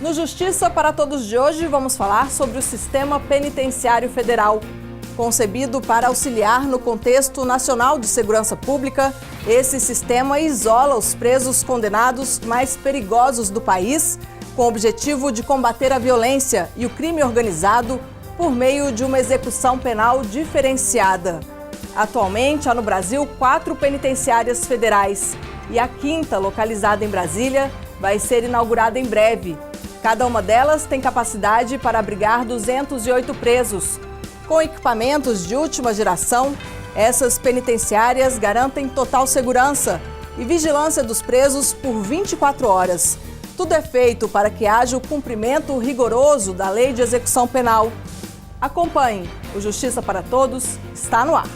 No Justiça para Todos de hoje, vamos falar sobre o Sistema Penitenciário Federal. Concebido para auxiliar no contexto nacional de segurança pública, esse sistema isola os presos condenados mais perigosos do país, com o objetivo de combater a violência e o crime organizado por meio de uma execução penal diferenciada. Atualmente, há no Brasil 4 penitenciárias federais e a 5ª, localizada em Brasília, vai ser inaugurada em breve. Cada uma delas tem capacidade para abrigar 208 presos. Com equipamentos de última geração, essas penitenciárias garantem total segurança e vigilância dos presos por 24 horas. Tudo é feito para que haja o cumprimento rigoroso da Lei de Execução Penal. Acompanhe, o Justiça para Todos está no ar.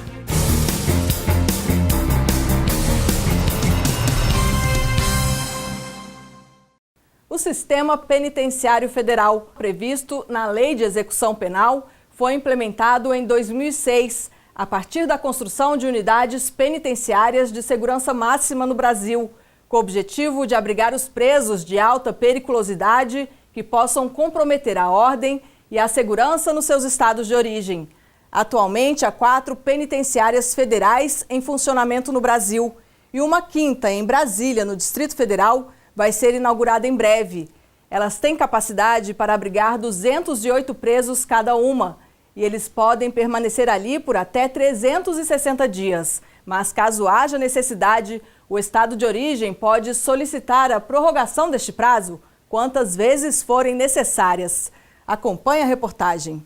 O Sistema Penitenciário Federal, previsto na Lei de Execução Penal, foi implementado em 2006, a partir da construção de unidades penitenciárias de segurança máxima no Brasil, com o objetivo de abrigar os presos de alta periculosidade que possam comprometer a ordem e a segurança nos seus estados de origem. Atualmente, há 4 penitenciárias federais em funcionamento no Brasil e uma 5ª em Brasília, no Distrito Federal, vai ser inaugurada em breve. Elas têm capacidade para abrigar 208 presos cada uma e eles podem permanecer ali por até 360 dias. Mas caso haja necessidade, o estado de origem pode solicitar a prorrogação deste prazo quantas vezes forem necessárias. Acompanhe a reportagem.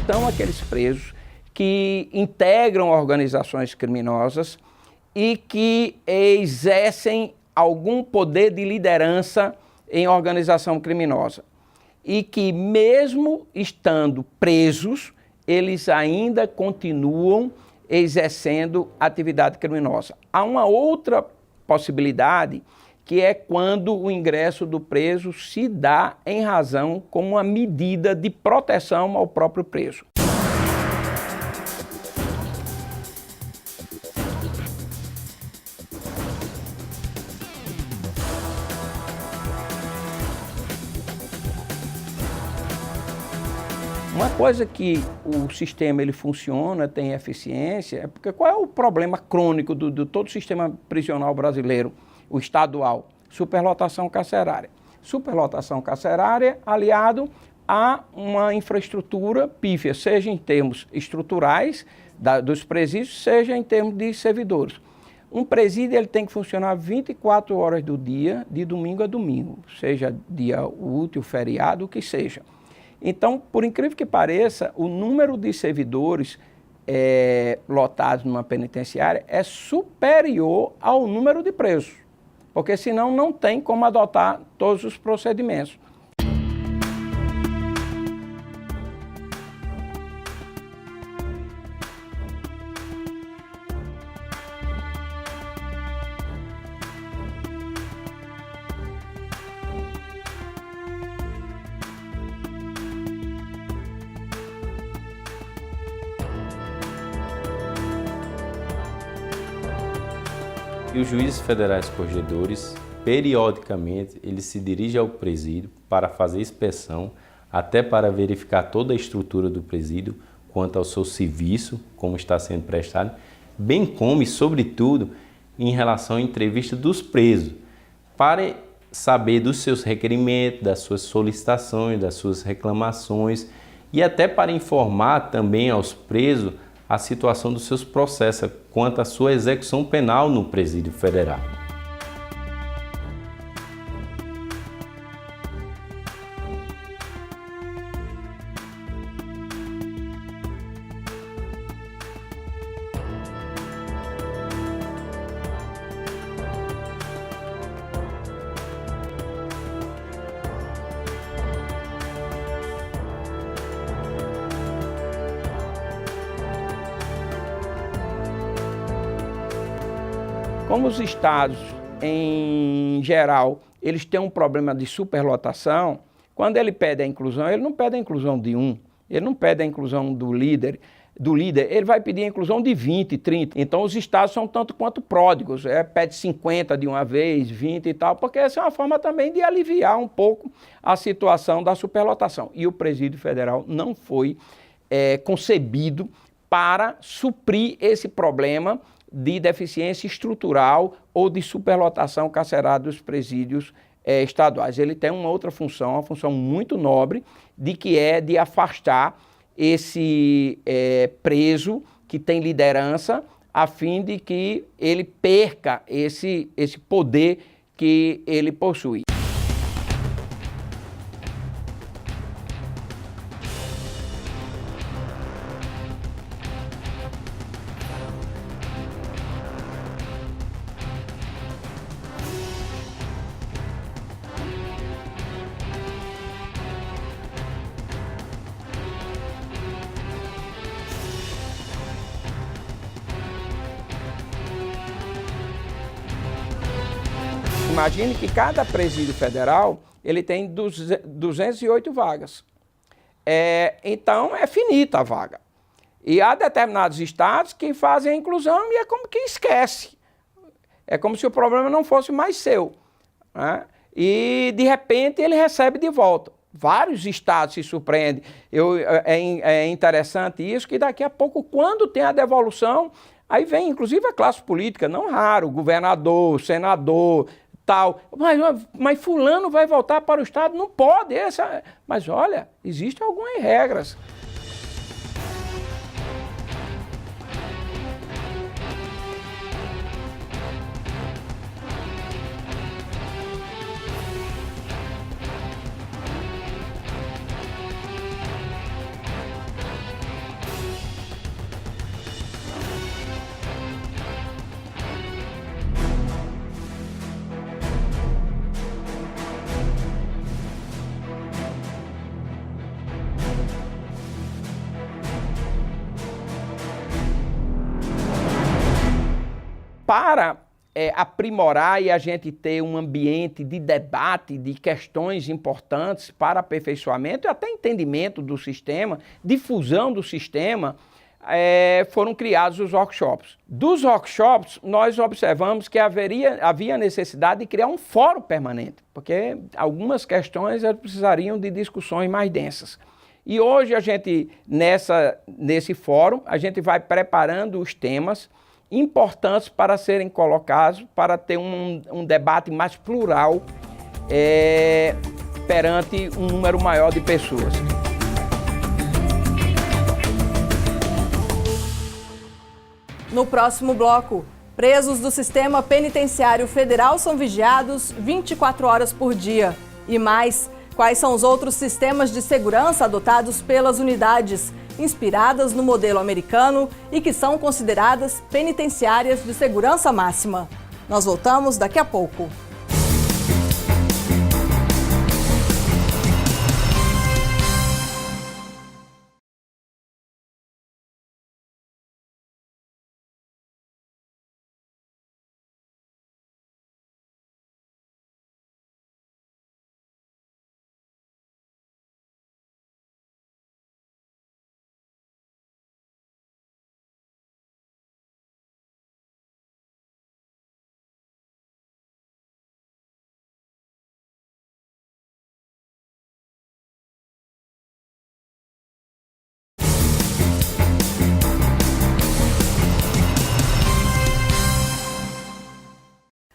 São aqueles presos que integram organizações criminosas e que exercem algum poder de liderança em organização criminosa. E que, mesmo estando presos, eles ainda continuam exercendo atividade criminosa. Há uma outra possibilidade, que é quando o ingresso do preso se dá em razão como uma medida de proteção ao próprio preso. Uma coisa que o sistema ele funciona, tem eficiência, é porque qual é o problema crônico de todo o sistema prisional brasileiro? O estadual, superlotação carcerária. Superlotação carcerária aliado a uma infraestrutura pífia, seja em termos estruturais dos presídios, seja em termos de servidores. Um presídio ele tem que funcionar 24 horas do dia, de domingo a domingo, seja dia útil, feriado, o que seja. Então, por incrível que pareça, o número de servidores lotados numa penitenciária é superior ao número de presos. Porque senão não tem como adotar todos os procedimentos. E os juízes federais corregedores, periodicamente, eles se dirigem ao presídio para fazer inspeção, até para verificar toda a estrutura do presídio, quanto ao seu serviço, como está sendo prestado, bem como e, sobretudo, em relação à entrevista dos presos, para saber dos seus requerimentos, das suas solicitações, das suas reclamações e até para informar também aos presos a situação dos seus processos quanto à sua execução penal no Presídio Federal. Como os estados, em geral, eles têm um problema de superlotação, quando ele pede a inclusão, ele não pede a inclusão de um, ele não pede a inclusão do líder, ele vai pedir a inclusão de 20, 30. Então os estados são tanto quanto pródigos, pede 50 de uma vez, 20 e tal, porque essa é uma forma também de aliviar um pouco a situação da superlotação. E o Presídio Federal não foi concebido para suprir esse problema de deficiência estrutural ou de superlotação carcerária dos presídios estaduais. Ele tem uma outra função, uma função muito nobre, que é de afastar esse preso que tem liderança, a fim de que ele perca esse poder que ele possui. Imagine que cada presídio federal ele tem 208 vagas. Então é finita a vaga. E há determinados estados que fazem a inclusão e é como que esquece. É como se o problema não fosse mais seu, né? E de repente ele recebe de volta. Vários estados se surpreendem. É interessante isso, que daqui a pouco, quando tem a devolução, aí vem inclusive a classe política, não raro, governador, senador, tal. Mas fulano vai voltar para o estado? Não pode. Mas olha, existem algumas regras. Para aprimorar e a gente ter um ambiente de debate de questões importantes para aperfeiçoamento e até entendimento do sistema, difusão do sistema, foram criados os workshops. Dos workshops, nós observamos que havia necessidade de criar um fórum permanente, porque algumas questões precisariam de discussões mais densas. E hoje a gente, nesse fórum, a gente vai preparando os temas importantes para serem colocados, para ter um debate mais plural perante um número maior de pessoas. No próximo bloco, presos do Sistema Penitenciário Federal são vigiados 24 horas por dia. E mais, quais são os outros sistemas de segurança adotados pelas unidades, inspiradas no modelo americano e que são consideradas penitenciárias de segurança máxima? Nós voltamos daqui a pouco.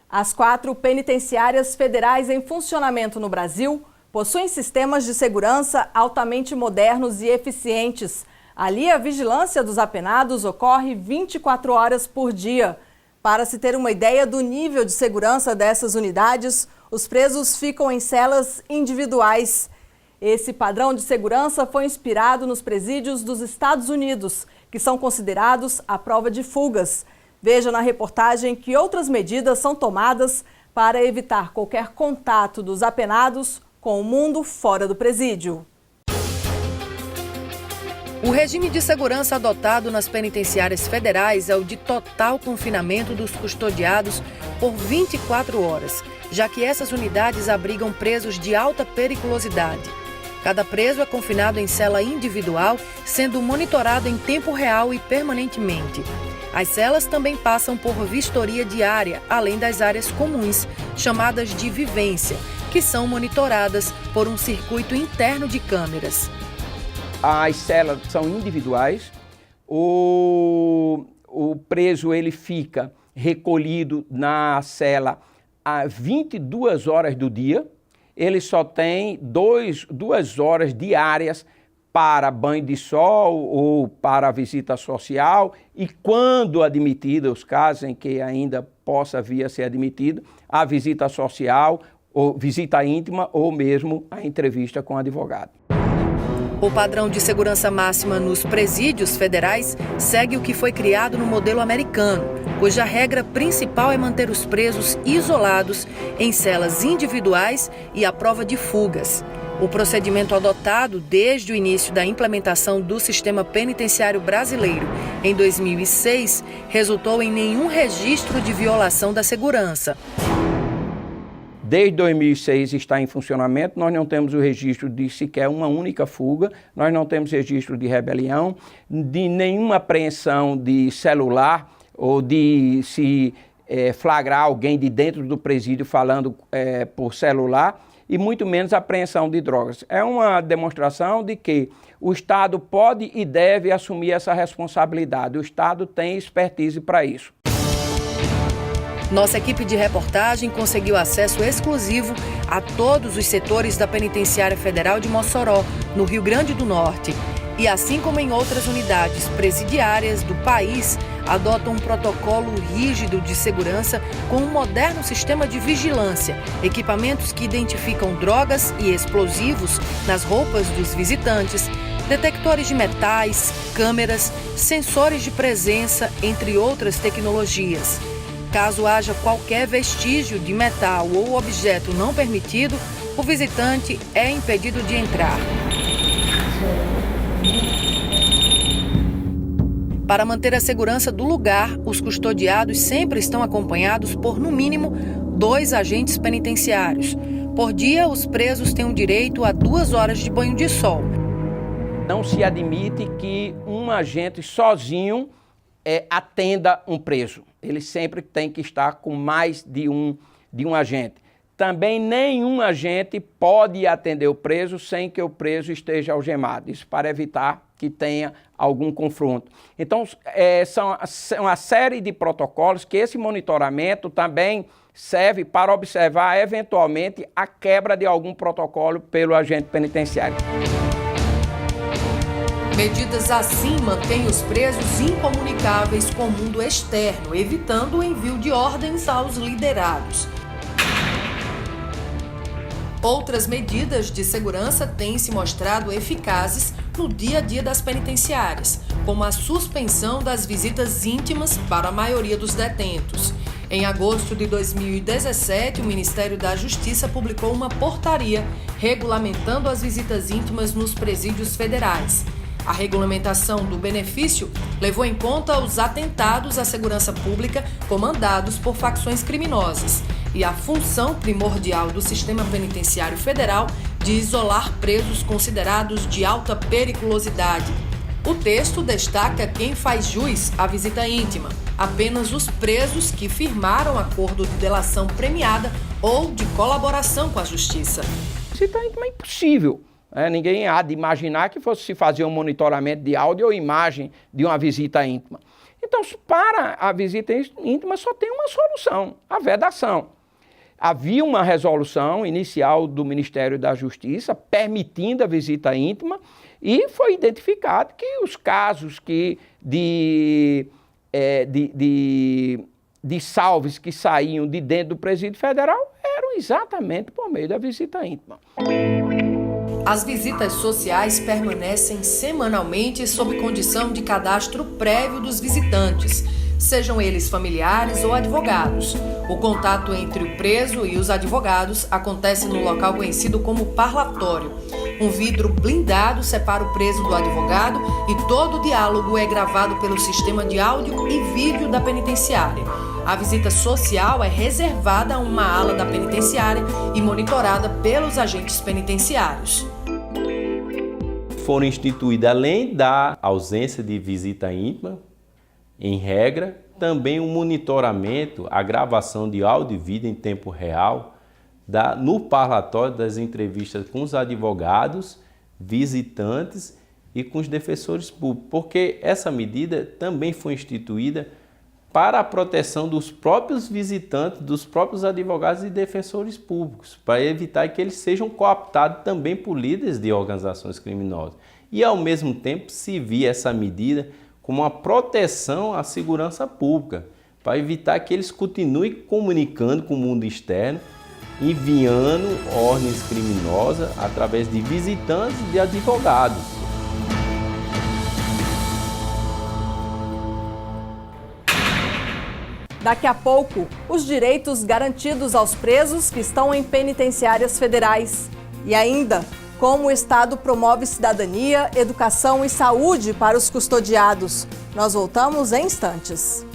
As 4 penitenciárias federais em funcionamento no Brasil possuem sistemas de segurança altamente modernos e eficientes. Ali, a vigilância dos apenados ocorre 24 horas por dia. Para se ter uma ideia do nível de segurança dessas unidades, os presos ficam em celas individuais. Esse padrão de segurança foi inspirado nos presídios dos Estados Unidos, que são considerados à prova de fugas. Veja na reportagem que outras medidas são tomadas para evitar qualquer contato dos apenados com o mundo fora do presídio. O regime de segurança adotado nas penitenciárias federais é o de total confinamento dos custodiados por 24 horas, já que essas unidades abrigam presos de alta periculosidade. Cada preso é confinado em cela individual, sendo monitorado em tempo real e permanentemente. As celas também passam por vistoria diária, além das áreas comuns, chamadas de vivência, que são monitoradas por um circuito interno de câmeras. As celas são individuais, o preso ele fica recolhido na cela a 22 horas do dia, ele só tem 2 horas diárias para banho de sol ou para visita social e, quando admitida, os casos em que ainda possa vir a ser admitido, a visita social, ou visita íntima ou mesmo a entrevista com o advogado. O padrão de segurança máxima nos presídios federais segue o que foi criado no modelo americano, cuja regra principal é manter os presos isolados em celas individuais e à prova de fugas. O procedimento adotado desde o início da implementação do sistema penitenciário brasileiro em 2006 resultou em nenhum registro de violação da segurança. Desde 2006 está em funcionamento, nós não temos o registro de sequer uma única fuga, nós não temos registro de rebelião, de nenhuma apreensão de celular ou de se flagrar alguém de dentro do presídio falando por celular e muito menos apreensão de drogas. É uma demonstração de que o Estado pode e deve assumir essa responsabilidade, o Estado tem expertise para isso. Nossa equipe de reportagem conseguiu acesso exclusivo a todos os setores da Penitenciária Federal de Mossoró, no Rio Grande do Norte. E assim como em outras unidades presidiárias do país, adotam um protocolo rígido de segurança com um moderno sistema de vigilância, equipamentos que identificam drogas e explosivos nas roupas dos visitantes, detectores de metais, câmeras, sensores de presença, entre outras tecnologias. Caso haja qualquer vestígio de metal ou objeto não permitido, o visitante é impedido de entrar. Para manter a segurança do lugar, os custodiados sempre estão acompanhados por, no mínimo, 2 agentes penitenciários. Por dia, os presos têm o direito a 2 horas de banho de sol. Não se admite que um agente sozinho atenda um preso. Ele sempre tem que estar com mais de um agente. Também nenhum agente pode atender o preso sem que o preso esteja algemado. Isso para evitar que tenha algum confronto. Então, são uma série de protocolos que esse monitoramento também serve para observar, eventualmente, a quebra de algum protocolo pelo agente penitenciário. Medidas assim mantêm os presos incomunicáveis com o mundo externo, evitando o envio de ordens aos liderados. Outras medidas de segurança têm se mostrado eficazes no dia a dia das penitenciárias, como a suspensão das visitas íntimas para a maioria dos detentos. Em agosto de 2017, o Ministério da Justiça publicou uma portaria regulamentando as visitas íntimas nos presídios federais. A regulamentação do benefício levou em conta os atentados à segurança pública comandados por facções criminosas e a função primordial do sistema penitenciário federal de isolar presos considerados de alta periculosidade. O texto destaca quem faz jus à visita íntima, apenas os presos que firmaram acordo de delação premiada ou de colaboração com a Justiça. Visita íntima é impossível. Ninguém há de imaginar que fosse se fazer um monitoramento de áudio ou imagem de uma visita íntima. Então, para a visita íntima só tem uma solução, a vedação. Havia uma resolução inicial do Ministério da Justiça permitindo a visita íntima e foi identificado que os casos de salves que saíam de dentro do Presídio Federal eram exatamente por meio da visita íntima. As visitas sociais permanecem semanalmente sob condição de cadastro prévio dos visitantes, sejam eles familiares ou advogados. O contato entre o preso e os advogados acontece no local conhecido como parlatório. Um vidro blindado separa o preso do advogado e todo o diálogo é gravado pelo sistema de áudio e vídeo da penitenciária. A visita social é reservada a uma ala da penitenciária e monitorada pelos agentes penitenciários. Foram instituídas, além da ausência de visita íntima, em regra, também um monitoramento, a gravação de áudio e vídeo em tempo real, no parlatório das entrevistas com os advogados, visitantes e com os defensores públicos, porque essa medida também foi instituída para a proteção dos próprios visitantes, dos próprios advogados e defensores públicos, para evitar que eles sejam cooptados também por líderes de organizações criminosas. E, ao mesmo tempo, se via essa medida como uma proteção à segurança pública, para evitar que eles continuem comunicando com o mundo externo, enviando ordens criminosas através de visitantes e de advogados. Daqui a pouco, os direitos garantidos aos presos que estão em penitenciárias federais. E ainda, como o Estado promove cidadania, educação e saúde para os custodiados. Nós voltamos em instantes.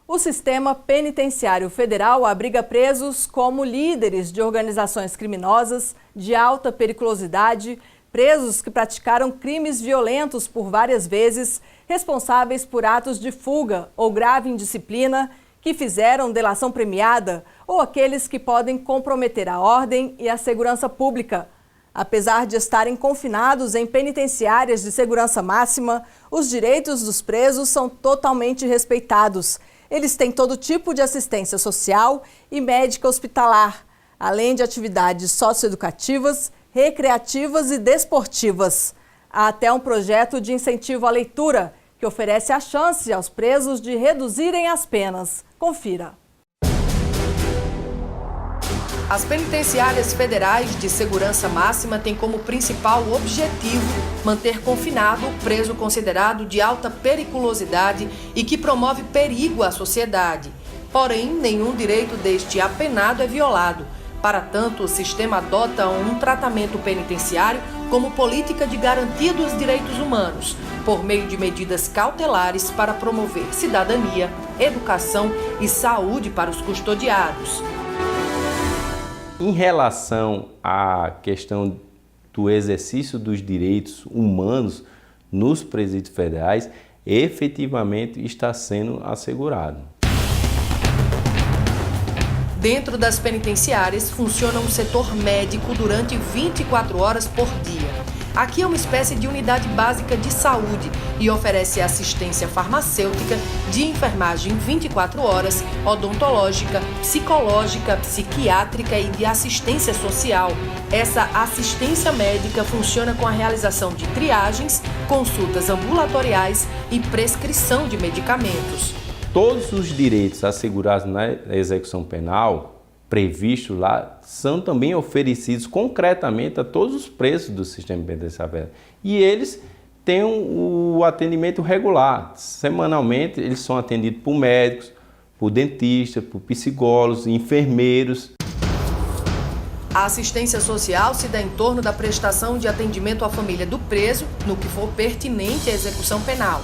O sistema penitenciário federal abriga presos como líderes de organizações criminosas de alta periculosidade, presos que praticaram crimes violentos por várias vezes, responsáveis por atos de fuga ou grave indisciplina, que fizeram delação premiada ou aqueles que podem comprometer a ordem e a segurança pública. Apesar de estarem confinados em penitenciárias de segurança máxima, os direitos dos presos são totalmente respeitados. Eles têm todo tipo de assistência social e médica hospitalar, além de atividades socioeducativas, recreativas e desportivas. Há até um projeto de incentivo à leitura, que oferece a chance aos presos de reduzirem as penas. Confira. As penitenciárias federais de segurança máxima têm como principal objetivo manter confinado o preso considerado de alta periculosidade e que promove perigo à sociedade. Porém, nenhum direito deste apenado é violado. Para tanto, o sistema adota um tratamento penitenciário como política de garantia dos direitos humanos, por meio de medidas cautelares para promover cidadania, educação e saúde para os custodiados. Em relação à questão do exercício dos direitos humanos nos presídios federais, efetivamente está sendo assegurado. Dentro das penitenciárias, funciona um setor médico durante 24 horas por dia. Aqui é uma espécie de unidade básica de saúde e oferece assistência farmacêutica, de enfermagem 24 horas, odontológica, psicológica, psiquiátrica e de assistência social. Essa assistência médica funciona com a realização de triagens, consultas ambulatoriais e prescrição de medicamentos. Todos os direitos assegurados na execução penal previstos lá são também oferecidos concretamente a todos os presos do sistema penitenciário. E eles têm o atendimento regular. Semanalmente eles são atendidos por médicos, por dentistas, por psicólogos, enfermeiros. A assistência social se dá em torno da prestação de atendimento à família do preso no que for pertinente à execução penal,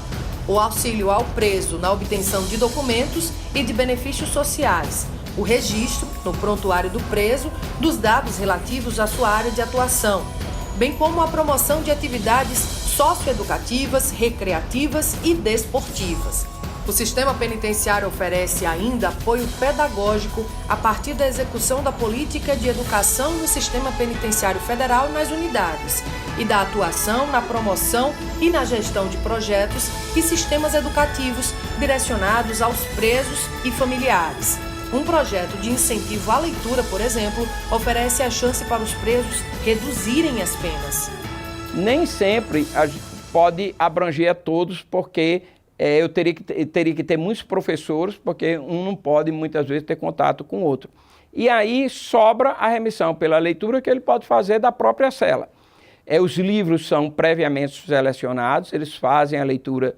o auxílio ao preso na obtenção de documentos e de benefícios sociais, o registro, no prontuário do preso, dos dados relativos à sua área de atuação, bem como a promoção de atividades socioeducativas, recreativas e desportivas. O sistema penitenciário oferece ainda apoio pedagógico a partir da execução da política de educação no sistema penitenciário federal e nas unidades, e da atuação na promoção e na gestão de projetos e sistemas educativos direcionados aos presos e familiares. Um projeto de incentivo à leitura, por exemplo, oferece a chance para os presos reduzirem as penas. Nem sempre pode abranger a todos, porque eu teria que ter muitos professores, porque um não pode muitas vezes ter contato com o outro. E aí sobra a remissão pela leitura que ele pode fazer da própria cela. Os livros são previamente selecionados, eles fazem a leitura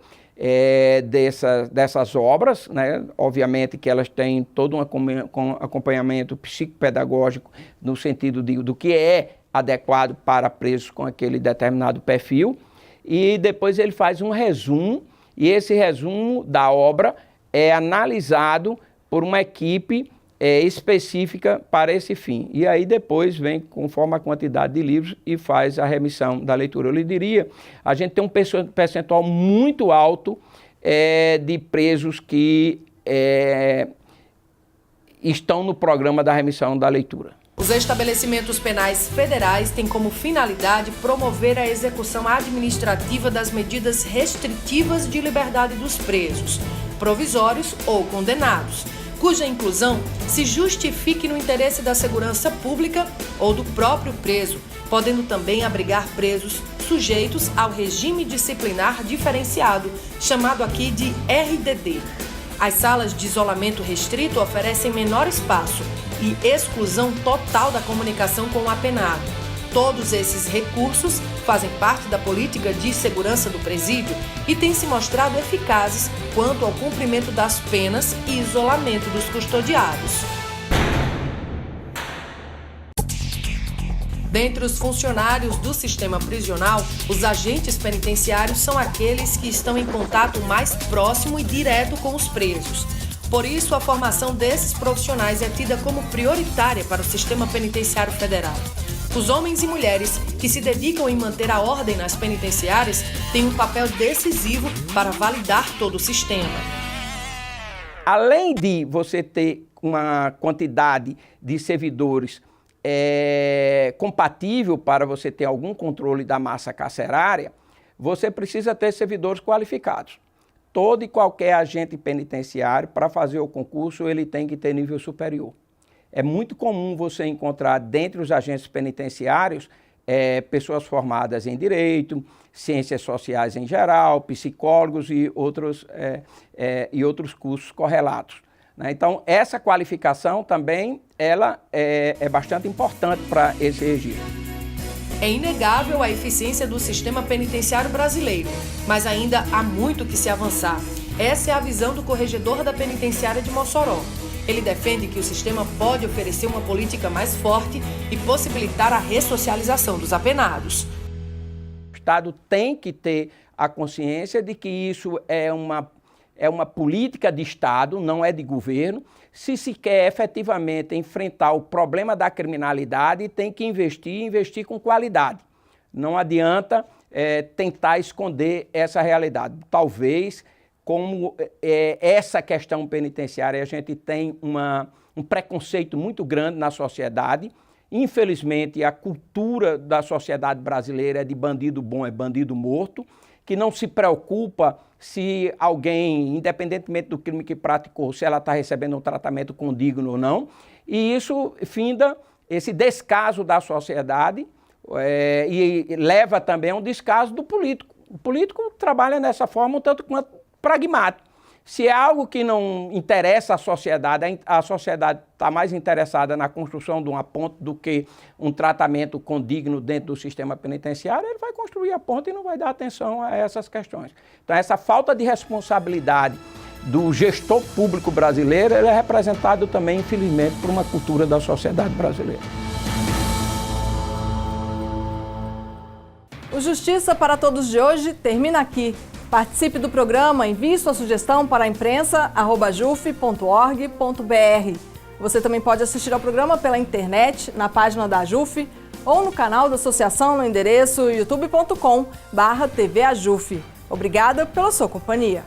dessas obras, né? Obviamente que elas têm todo um acompanhamento psicopedagógico no sentido do que é adequado para presos com aquele determinado perfil, e depois ele faz um resumo, e esse resumo da obra é analisado por uma equipe específica para esse fim. E aí depois vem, conforme a quantidade de livros, e faz a remissão da leitura. Eu lhe diria, a gente tem um percentual muito alto de presos que estão no programa da remissão da leitura. Os estabelecimentos penais federais têm como finalidade promover a execução administrativa das medidas restritivas de liberdade dos presos, provisórios ou condenados, cuja inclusão se justifique no interesse da segurança pública ou do próprio preso, podendo também abrigar presos sujeitos ao regime disciplinar diferenciado, chamado aqui de RDD. As salas de isolamento restrito oferecem menor espaço e exclusão total da comunicação com o apenado. Todos esses recursos fazem parte da política de segurança do presídio e têm se mostrado eficazes quanto ao cumprimento das penas e isolamento dos custodiados. Dentre os funcionários do sistema prisional, os agentes penitenciários são aqueles que estão em contato mais próximo e direto com os presos. Por isso, a formação desses profissionais é tida como prioritária para o sistema penitenciário federal. Os homens e mulheres que se dedicam em manter a ordem nas penitenciárias têm um papel decisivo para validar todo o sistema. Além de você ter uma quantidade de servidores compatível para você ter algum controle da massa carcerária, você precisa ter servidores qualificados. Todo e qualquer agente penitenciário, para fazer o concurso, ele tem que ter nível superior. É muito comum você encontrar, dentre os agentes penitenciários, pessoas formadas em Direito, Ciências Sociais em geral, psicólogos e outros cursos correlatos. Então, essa qualificação também ela é bastante importante para esse regime. É inegável a eficiência do sistema penitenciário brasileiro, mas ainda há muito que se avançar. Essa é a visão do corregedor da penitenciária de Mossoró. Ele defende que o sistema pode oferecer uma política mais forte e possibilitar a ressocialização dos apenados. O Estado tem que ter a consciência de que isso é uma política de Estado, não é de governo. Se quer efetivamente enfrentar o problema da criminalidade, tem que investir com qualidade. Não adianta tentar esconder essa realidade. Talvez, como essa questão penitenciária, a gente tem um preconceito muito grande na sociedade. Infelizmente, a cultura da sociedade brasileira é de bandido bom é bandido morto, que não se preocupa se alguém, independentemente do crime que praticou, se ela está recebendo um tratamento condigno ou não. E isso finda esse descaso da sociedade e leva também a um descaso do político. O político trabalha dessa forma um tanto quanto pragmático. Se é algo que não interessa a sociedade está mais interessada na construção de uma ponte do que um tratamento condigno dentro do sistema penitenciário, ele vai construir a ponte e não vai dar atenção a essas questões. Então, essa falta de responsabilidade do gestor público brasileiro, ele é representado também, infelizmente, por uma cultura da sociedade brasileira. O Justiça para Todos de hoje termina aqui. Participe do programa, envie sua sugestão para a imprensa@juf.org.br. Você também pode assistir ao programa pela internet, na página da AJUF ou no canal da associação no endereço youtube.com/tvajuf. Obrigada pela sua companhia.